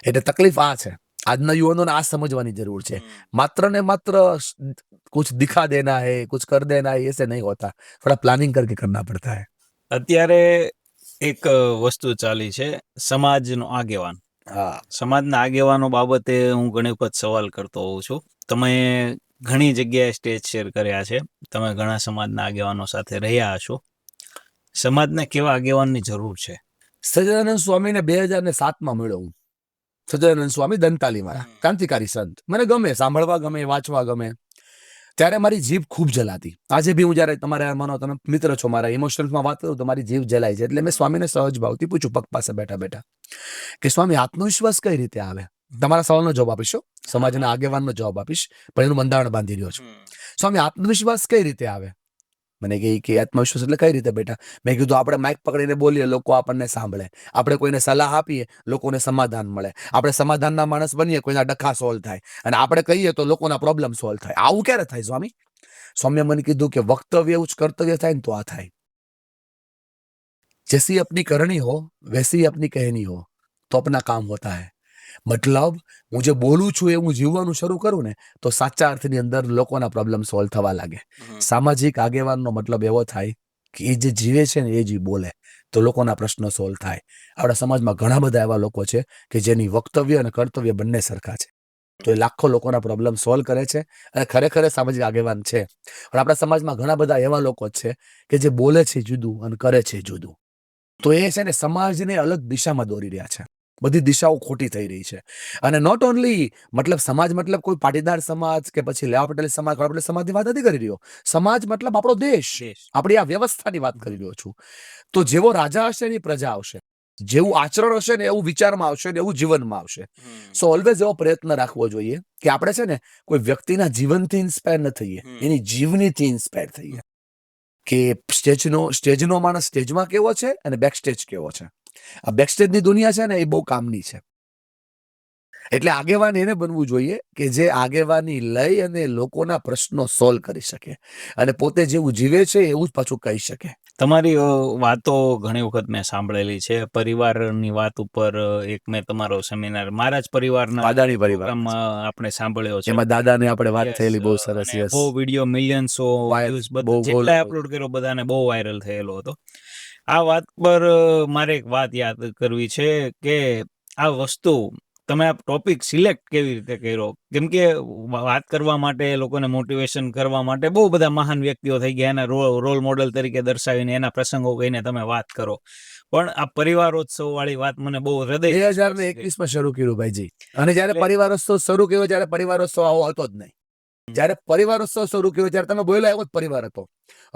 એટલે તકલીફ આ છે. આજના યુવાનોને આ સમજવાની જરૂર છે. માત્ર ને માત્ર कुछ दिखा देना है, कुछ कर देना है, ऐसे नहीं होता. थोड़ा प्लानिंग करके करना पड़ता है. અત્યારે એક વસ્તુ ચાલી છે, સમાજનો આગેવાન. હા, સમાજના આગેવાનો બાબતે હું ઘણી વખત સવાલ કરતો હોઉં છું. તમે ઘણી જગ્યાએ સ્ટેજ શેર કર્યા છે, તમે ઘણા સમાજના આગેવાનો સાથે રહ્યા હશો. સમાજને કેવા આગેવાનની જરૂર છે? સચ્ચિદાનંદ સ્વામીને 2007માં મળ્યો હું. સચ્ચિદાનંદ સ્વામી દંતાલી મારા ક્રાંતિકારી સંત. મને ગમે, સાંભળવા ગમે, વાંચવા ગમે. ત્યારે મારી જીભ ખૂબ જલાતી. આજે બી હું જ્યારે તમારે માનો તમે મિત્ર છો મારા, ઇમોશનલ્સમાં વાત કરું તો મારી જીભ જલાય છે. એટલે મેં સ્વામીને સહજ ભાવથી પૂછ્યું પગ પાસે બેઠા બેઠા કે સ્વામી, આત્મવિશ્વાસ કઈ રીતે આવે? તમારા સવાલનો જવાબ આપીશ, સમાજના આગેવાનનો જવાબ આપીશ, પણ એનું બંધારણ બાંધી રહ્યો છું. સ્વામી, આત્મવિશ્વાસ કઈ રીતે આવે? મને કે આત્મવિશ્વાસ એટલે કઈ રીતે બેટા? મેં કીધું આપણે માઇક પકડીને બોલીએ, લોકો આપણને સાંભળે. આપણે કોઈને સલાહ આપીએ, લોકોને સમાધાન મળે. આપણે સમાધાનના માણસ બનીએ, કોઈના ડખા સોલ્વ થાય. અને આપણે કહીએ તો લોકોના પ્રોબ્લેમ સોલ્વ થાય. આવું ક્યારે થાય સ્વામી? સ્વામીએ મને કીધું કે વક્તવ્ય એવું જ કર્તવ્ય થાય ને તો આ થાય. जैसी अपनी करनी हो वैसी अपनी कहनी हो तो अपना काम होता है. મતલબ હું જે બોલું છું એ હું જીવવાનું શરૂ કરું ને તો સાચા અર્થની અંદર લોકોના પ્રોબ્લેમ સોલ્વ થવા લાગે. સામાજિક આગેવાનનો મતલબ એવો થાય કે એ જે જીવે છે ને એ જ બોલે તો લોકોના પ્રશ્નો સોલ્વ થાય. આપણા સમાજમાં ઘણા બધા એવા લોકો છે કે જેની વક્તવ્ય અને કર્તવ્ય બંને સરખા છે. તો એ લાખો લોકોના પ્રોબ્લેમ સોલ્વ કરે છે અને ખરેખર એ સામાજિક આગેવાન છે. પણ આપણા સમાજમાં ઘણા બધા એવા લોકો છે કે જે બોલે છે જુદું અને કરે છે જુદું. તો એ છે ને સમાજને અલગ દિશામાં દોરી રહ્યા છે. બધી દિશાઓ ખોટી થઈ રહી છે. અને નોટ ઓનલી મતલબ સમાજ મતલબ કોઈ પાટીદાર સમાજ કે પછી લેવા પટેલ સમાજ, ખોડા પટેલ સમાજની વાત નથી કરી રહ્યો. સમાજ મતલબ આપણો દેશ, આપણી આ વ્યવસ્થાની વાત કરી રહ્યો છું. તો જેવો રાજા હશે એની પ્રજા આવશે, જેવું આચરણ હશે ને એવું વિચારમાં આવશે ને એવું જીવનમાં આવશે. સો ઓલવેઝ એવો પ્રયત્ન રાખવો જોઈએ કે આપણે છે ને કોઈ વ્યક્તિના જીવનથી ઇન્સ્પાયર ન થઈએ, એની જીવનીથી ઇન્સ્પાયર થઈએ. કે સ્ટેજનો માણસ સ્ટેજમાં કેવો છે અને બેક સ્ટેજ કેવો છે. આ બેક સ્ટેજની દુનિયા છે ને એ બહુ કામની છે. એટલે આગેવાન એને બનવું જોઈએ કે જે આગેવાની લઈ અને લોકોના પ્રશ્નો સોલ્વ કરી શકે અને પોતે જેવું જીવે છે એવું જ પાછું કહી શકે. તમારી વાતો ઘણી વખત મેં સાંભળેલી છે. પરિવારની વાત ઉપર એક મેં તમારો સેમિનાર મારા જ પરિવારના દાદાની પરિવાર પ્રોગ્રામમાં આપણે સાંભળ્યો છે. એમાં દાદાને આપણે વાત Yes, થયેલી બહુ સરસ. અને યસ, બહુ વિડીયો મિલિયન્સો Viral, વ્યૂઝ બહુ જેટલા અપલોડ કર્યો બધાને બહુ વાયરલ થયેલો હતો. આ વાત પર મારે એક વાત યાદ કરવી છે કે આ વસ્તુ તમે આ ટોપિક સિલેક્ટ કેવી રીતે કર્યો? કેમ કે વાત કરવા માટે, લોકોને મોટિવેશન કરવા માટે બહુ બધા મહાન વ્યક્તિઓ થઈ ગયા, એના રોલ મોડેલ તરીકે દર્શાવીને એના પ્રસંગો કહીને તમે વાત કરો. પણ આ પરિવારોત્સવ વાળી વાત મને બહુ હૃદય 2021 શરૂ કર્યું ભાઈજી. અને જયારે પરિવારોત્સવ શરૂ કર્યો ત્યારે પરિવારોત્સવ આવો હતો જ નહીં. જયારે પરિવારોત્સવ શરૂ કર્યો ત્યારે તમે બોલ્યા એવો જ પરિવાર હતો.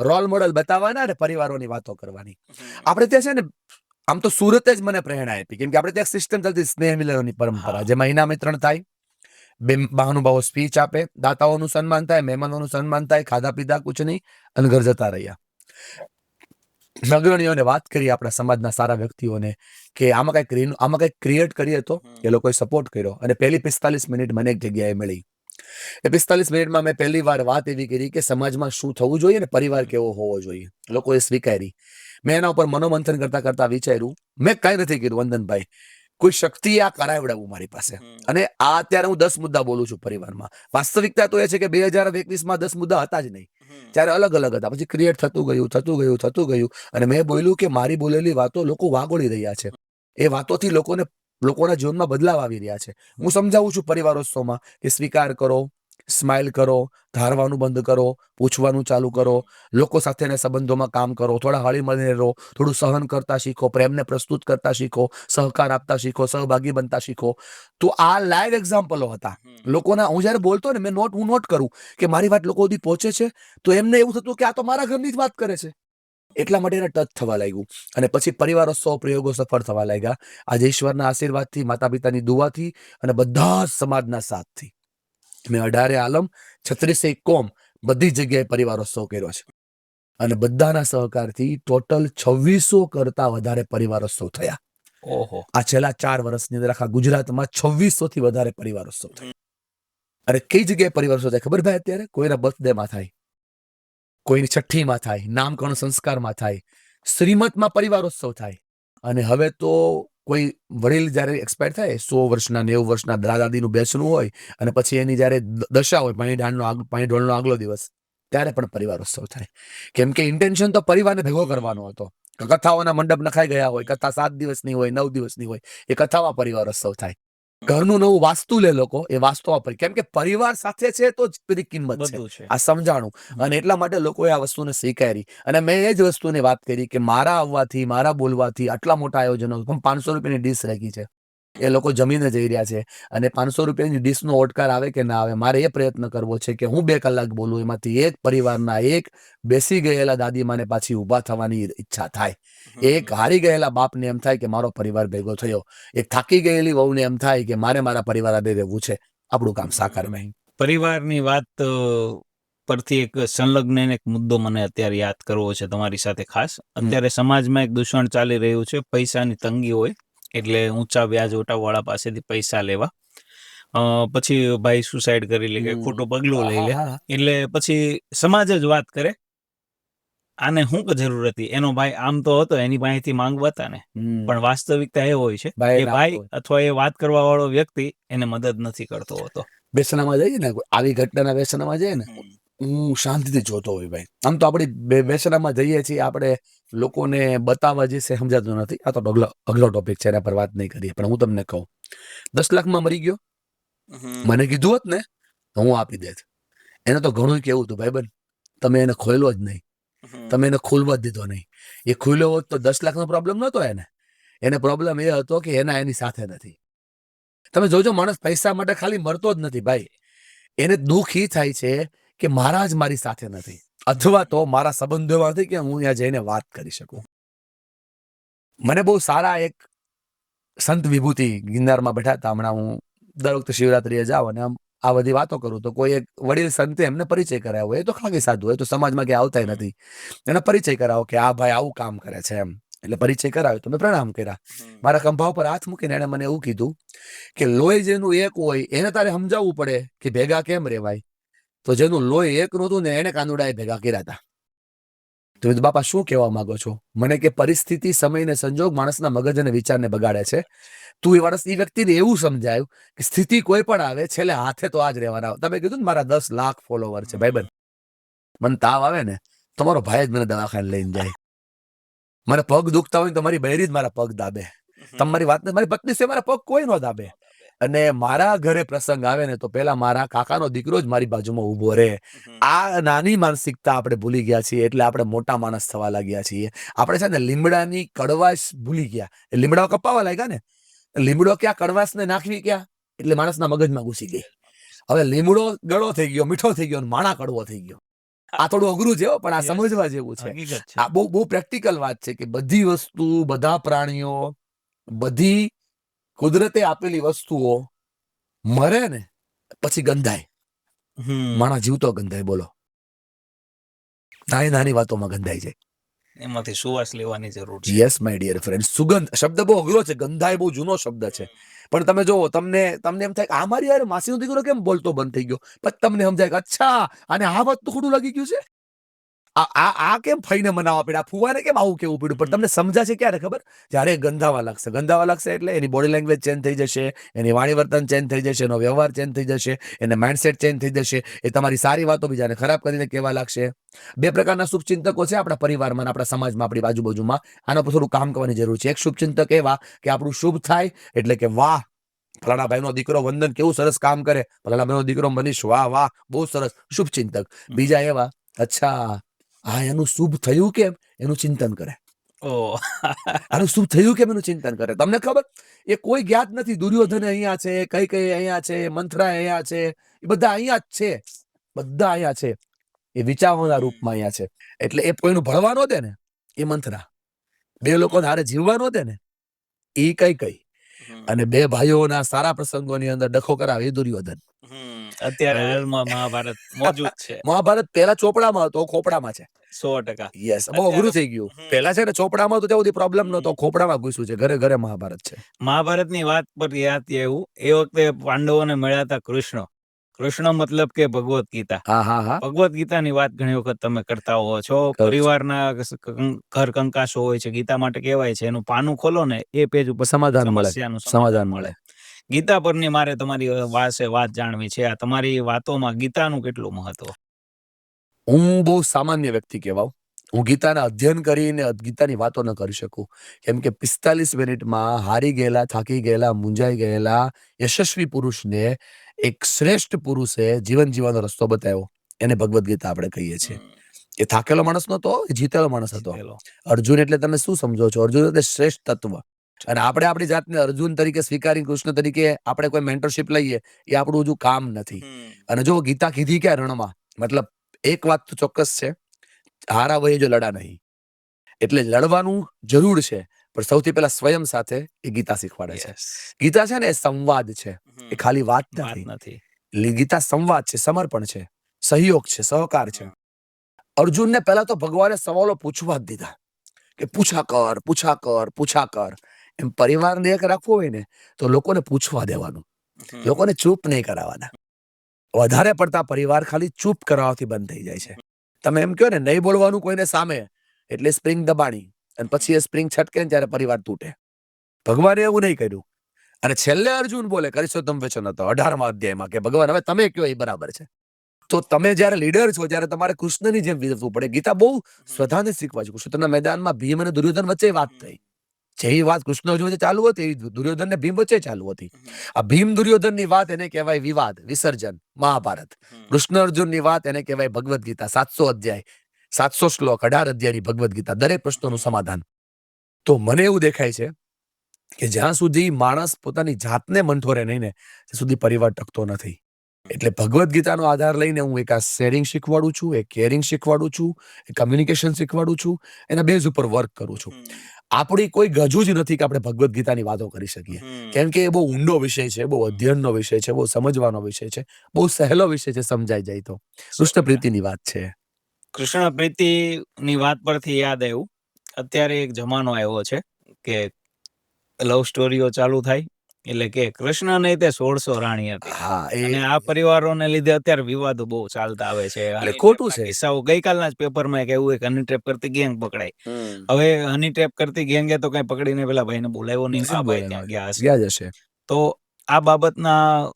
રોલ મોડેલ બતાવવાના અને પરિવારોની વાતો કરવાની. આપણે ત્યાં છે ને આમ તો સુરત જ મને પ્રેરણા આપી, કેમ કે આપણે ત્યાં સિસ્ટમ ચાલતી સ્નેહ મિલનની પરંપરા, જેમાં ઇનામ વિતરણ થાય, બે મહાનુભાવો સ્પીચ આપે, દાતાઓનું સન્માન થાય, મહેમાનોનું સન્માન થાય, ખાધા પીધા કુછ નહીં અને ઘર જતા રહ્યા. અગ્રણીઓને વાત કરી આપણા સમાજના સારા વ્યક્તિઓને કે આમાં કંઈક ક્રિએટ કરીએ તો એ લોકોએ સપોર્ટ કર્યો અને પહેલી 45 મિનિટ મને એક જગ્યાએ મળી. એ 45 મિનિટમાં મેં પહેલી વાર વાત એવી કરી કે સમાજમાં શું થવું જોઈએ ને પરિવાર કેવો હોવો જોઈએ. લોકોએ સ્વીકારી. મેં એના ઉપર મનોમંથન કરતા કરતા વિચાર્યું, મેં કઈ નથી કર્યું વંદનભાઈ, કોઈ શક્તિએ આ કરાવડાવું મારી પાસે. અને આ અત્યારે હું 10 મુદ્દા બોલું છું પરિવારમાં. વાસ્તવિકતા તો એ છે કે 2021માં 10 મુદ્દા હતા જ નહીં. ત્યારે અલગ અલગ હતા, પછી ક્રિએટ થતું ગયું અને મેં બોલ્યું કે મારી બોલેલી વાતો લોકો વાગોળી રહ્યા છે. એ વાતોથી લોકોના જીવનમાં બદલાવ આવી રહ્યા છે. હું સમજાવું છું પરિવારોત્સવમાં કે સ્વીકાર કરો, સ્માઇલ કરો, ધારવાનું બંધ કરો, પૂછવાનું ચાલુ કરો, લોકો સાથેના સંબંધોમાં કામ કરો, થોડા હળી મળીને રહો, થોડું સહન કરતા શીખો, પ્રેમને પ્રસ્તુત કરતા શીખો, સહકાર આપતા શીખો, સહભાગી બનતા શીખો. તો આ લાઈવ એક્ઝામ્પલો હતા લોકોના. હું જયારે બોલતો ને હું નોટ કરું કે મારી વાત લોકો સુધી પહોંચે છે તો એમને એવું થતું કે આ તો મારા ઘરની જ વાત કરે છે. એટલા માટે એને ટચ થવા લાગ્યું અને પછી પરિવારોત્સવ પ્રયોગો સફળ થવા લાગ્યા. આજે ઈશ્વરના આશીર્વાદથી, માતા પિતાની દુઆથી અને બધા જ સમાજના સાથથી મેં 18 આલમ 36 કોમ બધી જગ્યાએ પરિવારોત્સવ કર્યો છે અને બધાના સહકારથી ટોટલ 2600 કરતા વધારે પરિવારોત્સવ થયા. ઓહો, આ છેલ્લા 4 વર્ષની અંદર આખા ગુજરાતમાં 2600 થી વધારે પરિવારોત્સવ થયા. અને કઈ જગ્યાએ પરિવારોત્સવ થાય ખબર ભાઈ? અત્યારે કોઈના બર્થડેમાં થાય, કોઈની છઠ્ઠીમાં થાય, નામકરણ સંસ્કારમાં થાય, શ્રીમતમાં પરિવારોત્સવ થાય. અને હવે તો કોઈ વડીલ જયારે એક્સપાયર થાય, 100 વર્ષના 90 વર્ષના દાદાદીનું બેસણું હોય અને પછી એની જયારે દશા હોય, પાણી ઢોળનો આગલો દિવસ, ત્યારે પણ પરિવારોત્સવ થાય. કેમ કે ઇન્ટેન્શન તો પરિવારને ભેગો કરવાનો હતો. કથાઓના મંડપ નખાઈ ગયા હોય, કથા 7 દિવસની હોય, 9 દિવસની હોય, એ કથામાં પરિવારોત્સવ થાય. ઘરનું નવું વાસ્તુ લે લોકો, એ વાસ્તુ વાપરી, કેમ કે પરિવાર સાથે છે તો જ બધી કિંમત છે. બધું છે. આ સમજાણું અને એટલા માટે લોકોએ આ વસ્તુને સ્વીકારી. અને મેં એ જ વસ્તુની વાત કરી કે મારા આવવાથી, મારા બોલવાથી આટલા મોટા આયોજનો, 500 રૂપિયાની ડીશ રાખી છે, એ લોકો જમીને જઈ રહ્યા છે. અને 500 રૂપિયાની ડીશનો ઓડકાર આવે કે ના આવે, મારે એ પ્રયત્ન કરવો છે કે હું 2 કલાક બોલું, એમાંથી એક પરિવારના એક બેસી ગયેલા દાદીમાને પાછી ઊભા થવાની ઈચ્છા થાય. એક હારી ગયેલા બાપને એમ થાય કે મારો પરિવાર ભેગો થયો. એક થાકી ગયેલી વહુને એમ થાય કે મારે મારા પરિવાર આડે રહેવું છે. આપણું કામ સાકાર નહીં. પરિવારની વાત પરથી એક સંલગ્ન એક મુદ્દો મને અત્યારે યાદ કરવો છે તમારી સાથે ખાસ. અત્યારે સમાજમાં એક દૂષણ ચાલી રહ્યું છે, પૈસાની તંગી હોય એટલે ઊંચા વ્યાજ ઉઠાવવાળા પાસેથી પૈસા લેવા, પછી ભાઈ સુસાઇડ કરી લે કે ખોટું પગલું લઈ લે, એટલે પછી સમાજ જ વાત કરે આને શું જરૂર હતી, એનો ભાઈ આમ તો હતો, એની પાસેથી માંગવા હતા ને. પણ વાસ્તવિકતા એ હોય છે કે ભાઈ અથવા એ વાત કરવા વાળો વ્યક્તિ એને મદદ નથી કરતો હોતો. બેસણામાં જઈએ ને, આવી ઘટનાના બેસણામાં જઈએ ને, હું શાંતિથી જોતો હોય ભાઈ. આમ તો આપણી બેસણામાં જઈએ છીએ આપણે લોકોને બતાવવા જઈએ સમજાતું નથી. આ તો અગલો ટોપિક છે, એના પર વાત નહીં કરીએ. પણ હું તમને કહું, 10 લાખમાં મરી ગયો, મને કીધું હોત ને તો હું આપી દેત. એને તો ઘણું કેવું હતું ભાઈબંધ, તમે એને ખોલ્યો જ નહીં, તમે એને ખોલવા જ દીધો નહીં. એ ખુલ્યો હોત તો 10 લાખનો પ્રોબ્લેમ નહોતો એને પ્રોબ્લેમ એ હતો કે એની સાથે નથી. તમે જોજો, માણસ પૈસા માટે ખાલી મરતો જ નથી ભાઈ, એને દુઃખ ઈ થાય છે કે મારા જ મારી સાથે નથી, અથવા તો મારા સંબંધો એવા કે હું ત્યાં જઈને વાત કરી શકું. મને બહુ સારા એક સંત વિભૂતિ ગિરનારમાં બેઠા હતા. હમણાં હું દર વખતે શિવરાત્રીએ જાઉં અને આમ આ બધી વાતો કરું તો કોઈ એક વડીલ સંતે એમને પરિચય કરાવ્યો. એ તો ખાલી સાધુ, એ તો સમાજમાં ક્યાં આવતા નથી. એને પરિચય કરાવો કે આ ભાઈ આવું કામ કરે છે એમ. એટલે પરિચય કરાવ્યો તો મેં પ્રણામ કર્યા. મારા ખંભા ઉપર હાથ મૂકીને એને મને એવું કીધું કે લોહી જેનું એક હોય એને તારે સમજાવવું પડે કે ભેગા કેમ રેવાય. તો જેનું લોહી એક નહોતું ને એને કાનુડાએ ભેગા કર્યા હતા. તો બાપા શું કહેવા માંગો છો? મને કે પરિસ્થિતિ, સમય ને સંજોગ માણસના મગજ અને વિચારને બગાડે છે. તું એ વ્યક્તિને એવું સમજાયું કે સ્થિતિ કોઈ પણ આવે છેલ્લે હાથે તો આજ રહેવાના. તમે કીધું ને મારા 10 લાખ ફોલોવર છે ભાઈબંધ, મને તાવ આવે ને તમારો ભાઈ જ મને દવાખાને લઈને જાય. મને પગ દુખતા હોય તો મારી બૈરી જ મારા પગ દાબે. તમારી વાત ને મારી પત્ની છે, મારા પગ કોઈ નો દાબે. અને મારા ઘરે પ્રસંગ આવે ને તો પેલા મારા કાકાનો દીકરો જ મારી બાજુમાં ઉભો રહે. આ નાની માનસિકતા આપણે ભૂલી ગયા છીએ, એટલે આપણે મોટા માણસ થવા લાગ્યા છીએ. આપણે છે ને લીમડાની કડવાશ ભૂલી ગયા. લીમડાઓ કપાવા લાગ્યા ને, લીમડો ક્યાં કડવાશ ને નાખવી ક્યાં, એટલે માણસના મગજમાં ઘૂસી ગઈ. હવે લીમડો ગળો થઈ ગયો, મીઠો થઈ ગયો, માણા કડવો થઈ ગયો. આ થોડું અઘરું છે પણ આ સમજવા જેવું છે. આ બહુ પ્રેક્ટિકલ વાત છે કે બધી વસ્તુ, બધા પ્રાણીઓ, બધી કુદરતે આપેલી વસ્તુઓ મરે ને પછી ગંધાય. માણસ જીવતો ગંધાય. બોલો, નાની નાની વાતોમાં ગંધાઈ જાય. એમાંથી સુવાસ લેવાની જરૂર છે. Yes my dear friend. સુગંધ શબ્દ બહુ અઘરો છે, ગંધાય બહુ જૂનો શબ્દ છે. પણ તમે જોવો, તમને એમ થાય કે આ મારી યાર માસીનો દીકરો કેમ બોલતો બંધ થઈ ગયો, પછી તમને સમજાય કે અચ્છા અને આ વાત તો ખોટું લાગી ગયું છે. આ કેમ ફઈને મનાવવા પડ્યા, ફુવાને કેમ આવું કેવું પડ્યું. પણ તમને સમજાશે ક્યારે ખબર? જ્યારે ગંધાવા લાગશે એટલે એની બોડી લેંગ્વેજ ચેન્જ થઈ જશે, એની વાણી વર્તન ચેન્જ થઈ જશે, એનો વ્યવહાર ચેન્જ થઈ જશે, એને માઇન્ડસેટ ચેન્જ થઈ જશે. એ તમારી સારી વાતો બીજાને ખરાબ કરીને કહેવા લાગશે. 2 પ્રકારના શુભચિંતકો છે આપણા પરિવારમાં, આપણા સમાજમાં, આપણી આજુબાજુમાં. આના પર થોડું કામ કરવાની જરૂર છે. એક શુભચિંતક એવા કે આપણું શુભ થાય એટલે કે વાહ ફલાણા ભાઈનો દીકરો વંદન કેવું સરસ કામ કરે, ફલાણા ભાઈનો દીકરો મનીષ વાહ વાહ બહુ સરસ, શુભચિંતક. બીજા એવા અચ્છા આ એનું શુભ થયું કેમ એનું ચિંતન કરે. આનું શુભ થયું કેમ એનું ચિંતન કરે. તમને ખબર, એ કોઈ જ્ઞાત નથી. દુર્યોધન અહીંયા છે, કઈ અહીંયા છે, મંથરા અહીંયા છે, એ બધા અહીંયા જ છે. બધા અહીંયા છે. એ વિચારોના રૂપમાં અહીંયા છે. એટલે એ કોઈનું ભળવા નો દે ને એ મંથરા, 2 લોકોને હારે જીવવા નો દે ને એ કઈ અને 2 ભાઈઓના સારા પ્રસંગોની અંદર ડખો કરાવે એ દુર્યોધન. અત્યારે હાલમાં મહાભારત મોજૂદ છે. મહાભારત પેલા ચોપડામાં હતો, ખોપડામાં છે. 100%. યસ, બહુ અઘરું થઈ ગયું. પેલા છે ને ચોપડામાં તો ત્યાં પ્રોબ્લેમ નતો, ખોપડામાં ઘૂસ્યું છે. ઘરે ઘરે મહાભારત છે. મહાભારતની વાત પર યાદ આવ્યું, એ વખતે પાંડવોને મળ્યા હતા કૃષ્ણ. કૃષ્ણ મતલબ કે ભગવદ્ ગીતા. હા. ભગવદ્ ગીતાની વાત ઘણી વખત તમે કરતા હો છો. પરિવારના ઘર કંકાસો હોય છે, ગીતા માટે કહેવાય છે. એનું પાનું ખોલો ને એ પેજ ઉપર સમાધાન મળે, સમસ્યાનું સમાધાન મળે. ગીતા પરની મારે તમારી વાત જાણવી છે. આ તમારી વાતોમાં ગીતાનું કેટલું મહત્વ? હું બહુ સામાન્ય વ્યક્તિ કહેવાઉં. હું ગીતાના અધ્યયન કરીને ગીતાની વાતો ન કરી શકું. કેમ કે 45 મિનિટમાં હારી ગયેલા, થાકી ગયેલા, મૂંઝાઈ ગયેલા યશસ્વી પુરુષને એક શ્રેષ્ઠ પુરુષે જીવન જીવવાનો રસ્તો બતાવ્યો. એને ભગવદ્ ગીતા આપણે કહીએ છીએ. એ થાકેલો માણસ નતો, એ જીતેલો માણસ હતો. અર્જુન એટલે તમે શું સમજો છો? અર્જુન એટલે શ્રેષ્ઠ તત્વ. અને આપણે આપણી જાતને અર્જુન તરીકે સ્વીકારી, કૃષ્ણ તરીકે આપણે કોઈ મેન્ટરશિપ લઈએ, એ આપણું હજુ કામ નથી. અને જો ગીતા કીધી ક્યાં રણમાં, મતલબ એક વાત તો ચોક્કસ છે, હારા વયે જો લડા નહીં. એટલે લડવાનું જરૂર છે, પણ સૌથી પહેલા સ્વયં સાથે એ ગીતા શીખવાડે છે. ગીતા છે ને એ સંવાદ છે, એ ખાલી વાત નથી. ગીતા સંવાદ છે, સમર્પણ છે, સહયોગ છે, સહકાર છે. અર્જુનને પહેલા તો ભગવાને સવાલો પૂછવા જ દીધા કે પૂછા કર. એમ પરિવારને એક રાખવો હોય ને તો લોકોને પૂછવા દેવાનું, લોકોને ચૂપ નહીં કરાવવાના. વધારે પડતા પરિવાર ખાલી ચૂપ કરાવવાથી બંધ થઈ જાય છે. તમે એમ કહો ને નહીં બોલવાનું કોઈને સામે, એટલે સ્પ્રિંગ દબાણી અને પછી એ સ્પ્રિંગ છટકે ને ત્યારે પરિવાર તૂટે. ભગવાને એવું નહીં કર્યું. અને છેલ્લે અર્જુન બોલે કરિષ્યોત્તમ વચન હતો 18મા અધ્યાયમાં કે ભગવાન હવે તમે કયો એ બરાબર છે. તો તમે જયારે લીડર છો, જ્યારે તમારે કૃષ્ણની જેમ વિરસવું પડે. ગીતા બહુ સ્વધાને શીખવા છે. કૃષ્ણના મેદાનમાં ભીમ અને દુર્યોધન વચ્ચે વાત થઈ. જેવી વાત કૃષ્ણ જોડે ચાલુ હતી એવી દુર્યોધન ને ભીમ વચ્ચે ચાલુ હતી. આ ભીમ દુર્યોધન ની વાત એને કહેવાય વિવાદ, વિસર્જન, મહાભારત. કૃષ્ણ અર્જુન ની વાત એને કહેવાય ભગવદ્ ગીતા, 700 અધ્યાય, 700 શ્લોક, 18 અધ્યાયની ભગવદ્ ગીતા, દરેક પ્રશ્નોનું સમાધાન. તો મને એવું દેખાય છે કે જ્યાં સુધી માણસ પોતાની જાતને મંઠોરે નહીં ને ત્યાં સુધી પરિવાર ટકતો નથી. એટલે ભગવદ્ ગીતાનો આધાર લઈને હું એક આ શેરિંગ શીખવાડું છું, એક કેરિંગ શીખવાડું છું, એક કમ્યુનિકેશન શીખવાડું છું, એના બેઝ ઉપર વર્ક કરું છું. આપણી કોઈ ગજુ જ નથી કે આપણે ભગવદ્ ગીતાની વાતો કરી શકીએ, કેમ કે એ બહુ ઊંડો વિષય છે, બહુ અધ્યયનનો વિષય છે, બહુ સમજવાનો વિષય છે, બહુ સહેલો વિષય છે, સમજાઈ જાય તો. કૃષ્ણ પ્રીતિની વાત છે. કૃષ્ણ પ્રીતિની વાત પરથી યાદ આવ્યું, અત્યારે એક જમાનો આવ્યો છે કે લવ સ્ટોરીઓ ચાલુ થાય એટલે કે કૃષ્ણ નહીં તે 1600 રાણી હતી. હા, અને આ પરિવારોને લીધે અત્યારે વિવાદો બહુ ચાલતા આવે છે. એટલે ખોટું છે. કિસ્સાઓ ગઈકાલના જ પેપરમાં એક એવું એક હની ટ્રેપ કરતી ગેંગ પકડાઈ. હવે હની ટ્રેપ કરતી ગેંગે તો કઈ પકડીને પેલા ભાઈને બોલાવ્યો નહીં, આ ભાઈ ત્યાં ગયા હશે. ગયા જ હશે. તો આ બાબતના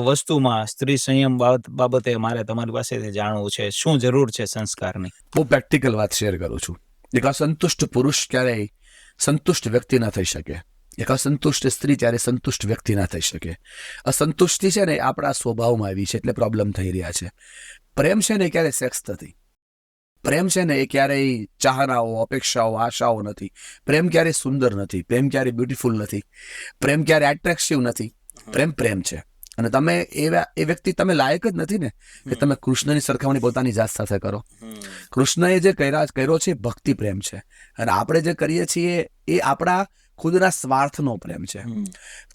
વસ્તુમાં સ્ત્રી સંયમ બાબતે મારે તમારી પાસેથી જાણવું છે, શું જરૂર છે સંસ્કારની? બહુ પ્રેક્ટિકલ વાત શેર કરું છું. એક અસંતુષ્ટ પુરુષ ક્યારેય સંતુષ્ટ વ્યક્તિ ના થઈ શકે. એક અસંતુષ્ટ સ્ત્રી ત્યારે સંતુષ્ટ વ્યક્તિ ના થઈ શકે. અસંતુષ્ટિ છે ને આપણા સ્વભાવમાં આવી છે એટલે પ્રોબ્લેમ થઈ રહ્યા છે. પ્રેમ છે ને ક્યારે સેક્સ નથી. પ્રેમ છે ને એ ક્યારેય ચાહનાઓ, અપેક્ષાઓ, આશાઓ નથી. પ્રેમ ક્યારે સુંદર નથી. પ્રેમ ક્યારે બ્યુટીફુલ નથી. પ્રેમ ક્યારે એટ્રેક્ટિવ નથી. પ્રેમ પ્રેમ છે. અને તમે એ વ્યક્તિ તમે લાયક જ નથી ને કે તમે કૃષ્ણની સરખામણી પોતાની જાત સાથે કરો. કૃષ્ણએ જે કર્યો છે ભક્તિ પ્રેમ છે, અને આપણે જે કરીએ છીએ એ આપણા ખુદના સ્વાર્થનો પ્રેમ છે.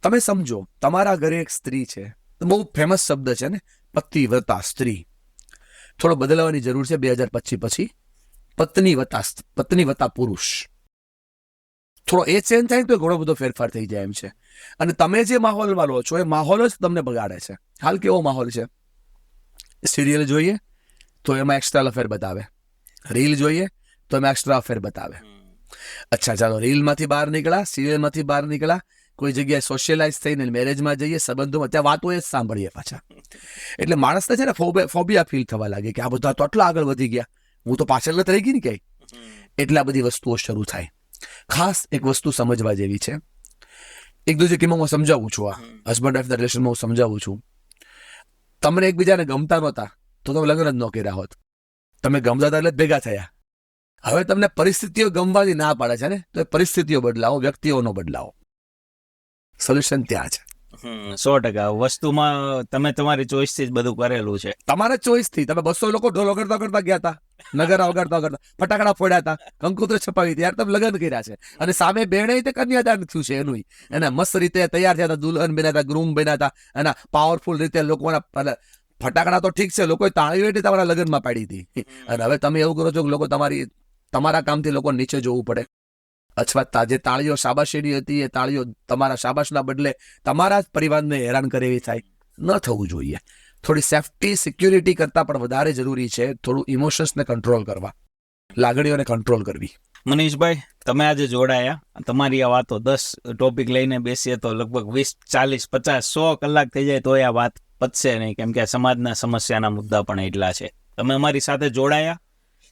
તમે સમજો, તમારા ઘરે એક સ્ત્રી છે, બહુ ફેમસ શબ્દ છે ને, પતિવ્રતા સ્ત્રી. થોડો બદલવાની જરૂર છે 2025 પછી. પત્ની વત્તા પુરુષ. થોડો એ ચેન્જ થાય તો ઘણો બધો ફેરફાર થઈ જાય એમ છે. અને તમે જે માહોલમાં લો છો એ માહોલ જ તમને બગાડે છે. હાલ કેવો માહોલ છે? સિરિયલ જોઈએ તો એમાં એક્સ્ટ્રા અફેર બતાવે, રીલ જોઈએ તો એમાં એક્સ્ટ્રા અફેર બતાવે. અચ્છા ચાલો, રીલમાંથી બહાર નીકળ્યા, સિરિયલમાંથી બહાર નીકળ્યા, કોઈ જગ્યાએ સોશિયલાઇઝ થઈને મેરેજમાં જઈએ, સંબંધોમાં, ત્યાં વાતો એ જ સાંભળીએ પાછા. એટલે માણસને છે ને ફોબિયા ફીલ થવા લાગે કે આ બધા તો આટલા આગળ વધી ગયા, હું તો પાછળ નથી રહી ગઈ ને ક્યાંય. એટલે આ બધી વસ્તુઓ શરૂ થાય. ખાસ એક વસ્તુ સમજવા જેવી છે. એક દૂજે કિંમત હું સમજાવું છું, આ હસબન્ડ વાઇફ રિલેશનમાં હું સમજાવું છું. તમને એકબીજાને ગમતા નહોતા તો તમે લગ્ન જ ન કર્યા હોત. તમે ગમતા હતા એટલે ભેગા થયા. હવે તમને પરિસ્થિતિઓ ગમવાની ના પાડે છે ને, તો એ પરિસ્થિતિઓ બદલાવો, વ્યક્તિઓનો બદલાવો. સોલ્યુશન ત્યાં છે. 100% વસ્તુમાં તમે તમારી ચોઈસ થી જ બધું કરેલું છે. તમારા ચોઈસ થી. તમે 200 લોકો ઢોલ વગાડતા ગયા હતા, નગરા વગાડતા ફટાકડા ફોડ્યા હતા, કંકોત્રી છપાવી હતી, યાર તમે લગ્ન કર્યા છે. અને સામે બેણે તે કન્યાદાન થયું છે એનું. એને મસ્ત રીતે તૈયાર થયા હતા, દુલ્હન બન્યા હતા, ગ્રૂમ બન્યા હતા, અને પાવરફુલ રીતે લોકોના ફટાકડા તો ઠીક છે, લોકોએ તાળીઓ એટલે તમારા લગ્નમાં પાડી હતી. અને હવે તમે એવું કરો છો કે લોકો તમારા કામથી લોકો નીચે જોવું પડે. અથવા જે તાળીઓ શાબાશીની હતી એ તાળીઓ તમારા શાબાશના બદલે તમારા જ પરિવારને હેરાન કરે એવી થાય. ન થવું જોઈએ. થોડી સેફટી, સિક્યુરિટી કરતાં પણ વધારે જરૂરી છે થોડું ઇમોશન્સને કંટ્રોલ કરવા, લાગણીઓને કંટ્રોલ કરવી. મનીષભાઈ, તમે આજે જોડાયા, તમારી આ વાતો 10 ટોપિક લઈને બેસીએ તો લગભગ 20, 40, 50, 100 કલાક થઈ જાય તો આ વાત પતશે નહીં, કેમ કે સમાજના સમસ્યાના મુદ્દા પણ એટલા છે. તમે અમારી સાથે જોડાયા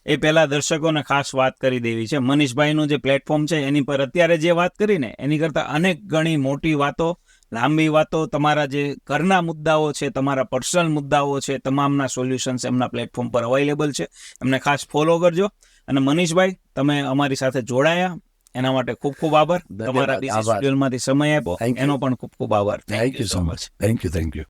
એ પહેલા દર્શકોને ખાસ વાત કરી દેવી છે. મનીષભાઈનું જે પ્લેટફોર્મ છે એની પર અત્યારે જે વાત કરીને એની કરતાં અનેક ગણી મોટી વાતો, લાંબી વાતો, તમારા જે ઘરના મુદ્દાઓ છે, તમારા પર્સનલ મુદ્દાઓ છે, તમામના સોલ્યુશન્સ એમના પ્લેટફોર્મ પર અવેલેબલ છે. એમને ખાસ ફોલો કરજો. અને મનીષભાઈ, તમે અમારી સાથે જોડાયા એના માટે ખૂબ ખૂબ આભાર. તમારા શેડ્યુલમાંથી સમય આપ્યો એનો પણ ખૂબ ખૂબ આભાર. Thank you so much. Thank you.